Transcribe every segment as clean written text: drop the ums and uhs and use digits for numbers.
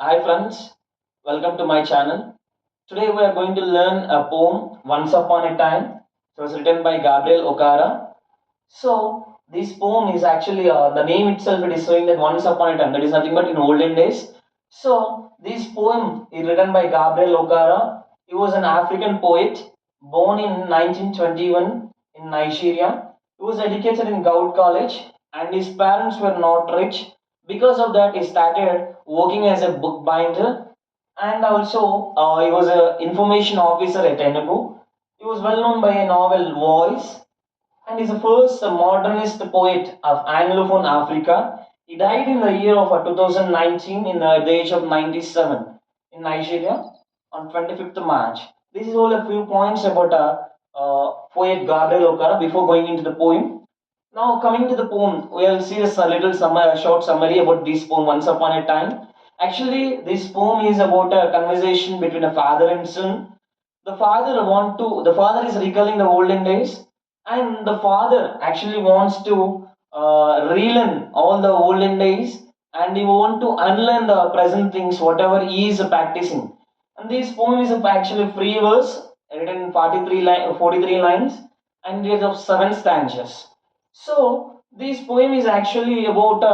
Hi friends, welcome to my channel. Today we are going to learn a poem Once Upon a Time. It was written by Gabriel Okara. So this poem is actually the name itself it is showing that once upon a time that is nothing but in olden days. So this poem is written by Gabriel Okara. He was an African poet born in 1921 in Nigeria. He was educated in Goud College and his parents were not rich. Because of that, he started working as a bookbinder and also he was an information officer at Enugu. He was well known by a novel Voice and is the first modernist poet of Anglophone Africa. He died in the year of 2019 in the age of 97 in Nigeria on 25th March. This is all a few points about poet Gabriel Okara before going into the poem. Now coming to the poem, we'll see a little short summary about this poem Once Upon a Time. Actually, this poem is about a conversation between a father and son. The father is recalling the olden days, and the father actually wants to relearn all the olden days, and he want to unlearn the present things whatever he is practicing. And this poem is actually free verse written in 43 lines, and it is of 7 stanzas. So this poem is actually about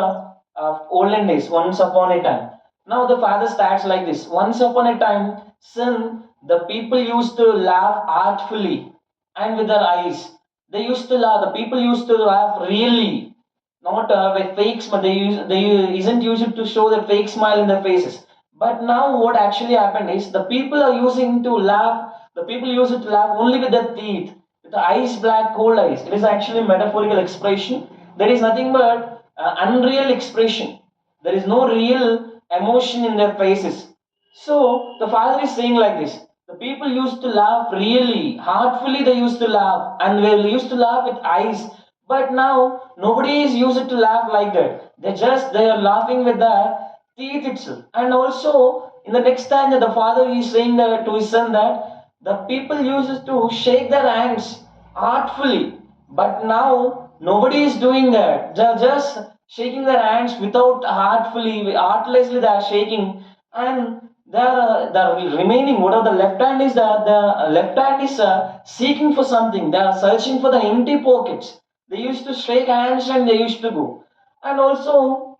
olden days, once upon a time. Now the father starts like this: once upon a time, son, the people used to laugh artfully and with their eyes. They used to laugh. The people used to laugh really, not with fake smile. They isn't used to show the fake smile in their faces. But now what actually happened is the people are using to laugh. The people use it to laugh only with their teeth, with the eyes black, cold eyes. It is actually metaphorical expression. There is nothing but unreal expression. There is no real emotion in their faces. So the father is saying like this: the people used to laugh really, heartfully they used to laugh, and they used to laugh with eyes. But now nobody is used to laugh like that. They are laughing with the teeth itself. And also in the next time that the father is saying that to his son that the people used to shake their hands artfully, but now nobody is doing that. They're just shaking their hands without heartfully, artlessly they are shaking, and the remaining whatever the left hand is that the left hand is seeking for something. They are searching for the empty pockets. They used to shake hands and they used to go. And also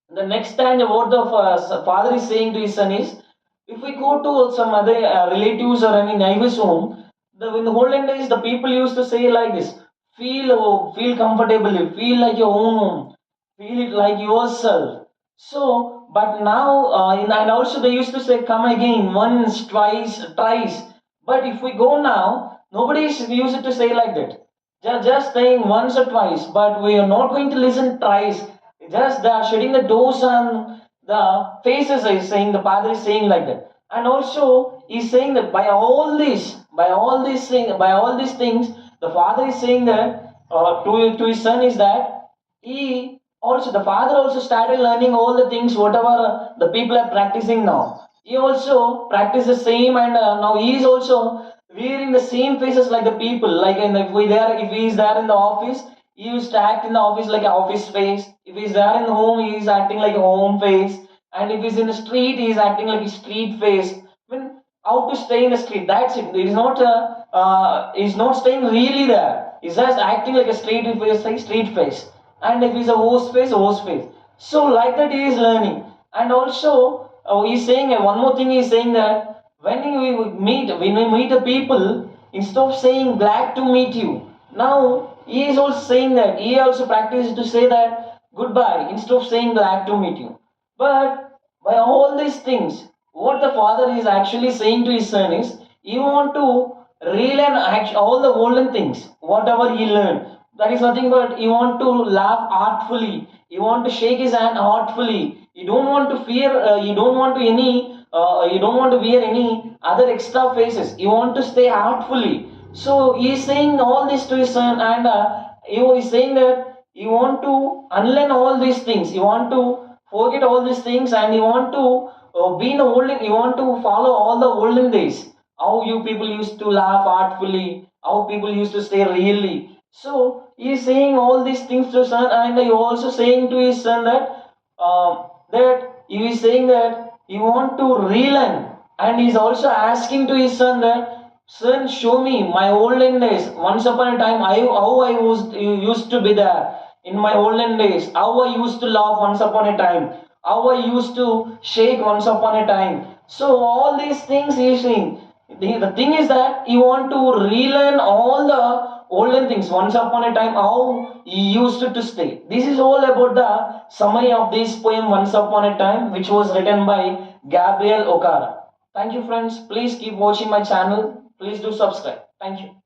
the next time what the father is saying to his son is, if we go to some other relatives or any neighbor's home, in the olden days the people used to say like this: feel comfortably, feel like your own home, feel it like yourself. So but now and also they used to say come again once, twice, thrice. But if we go now, nobody is used to say like that. They're just saying once or twice, but we are not going to listen thrice. Just they are shutting the doors and the faces is saying, the father is saying like that. And also he's saying that by all these things, the father is saying that to his son is that he also the father also started learning all the things whatever the people are practicing now. He also practiced the same, and now he is also wearing the same faces like the people. Like if he is there in the office, he used to act in the office like an office face. If he's there in the home, he is acting like a home face. And if he's in the street, he is acting like a street face. I mean, how to stay in the street? That's it. It is not. He's not staying really there. He's just acting like a street face, like street face. And if he's a horse face. So like that, he is learning. And also, he's saying one more thing. He's saying that when we meet the people, instead of saying glad to meet you, now he is also saying that he also practices to say that goodbye instead of saying glad to meet you. But by all these things, what the father is actually saying to his son is, you want to relearn all the olden things, whatever he learned. That is nothing but you want to laugh artfully. You want to shake his hand artfully. You don't want to fear. You don't want to any. You don't want to wear any other extra faces. You want to stay artfully. So he is saying all this to his son, and he is saying that you want to unlearn all these things. You want to forget all these things, and you want to be in the olden. You want to follow all the olden days. How you people used to laugh artfully. How people used to stay really. So he is saying all these things to his son, and he also saying to his son that he is saying that he want to relearn, and he's also asking to his son that, son, show me my olden days. Once upon a time, how I used to be there in my olden days. How I used to laugh once upon a time. How I used to shake once upon a time. So all these things he's saying. The thing is that you want to relearn all the olden things. Once upon a time, how he used to stay. This is all about the summary of this poem Once Upon a Time, which was written by Gabriel Okara. Thank you, friends. Please keep watching my channel. Please do subscribe. Thank you.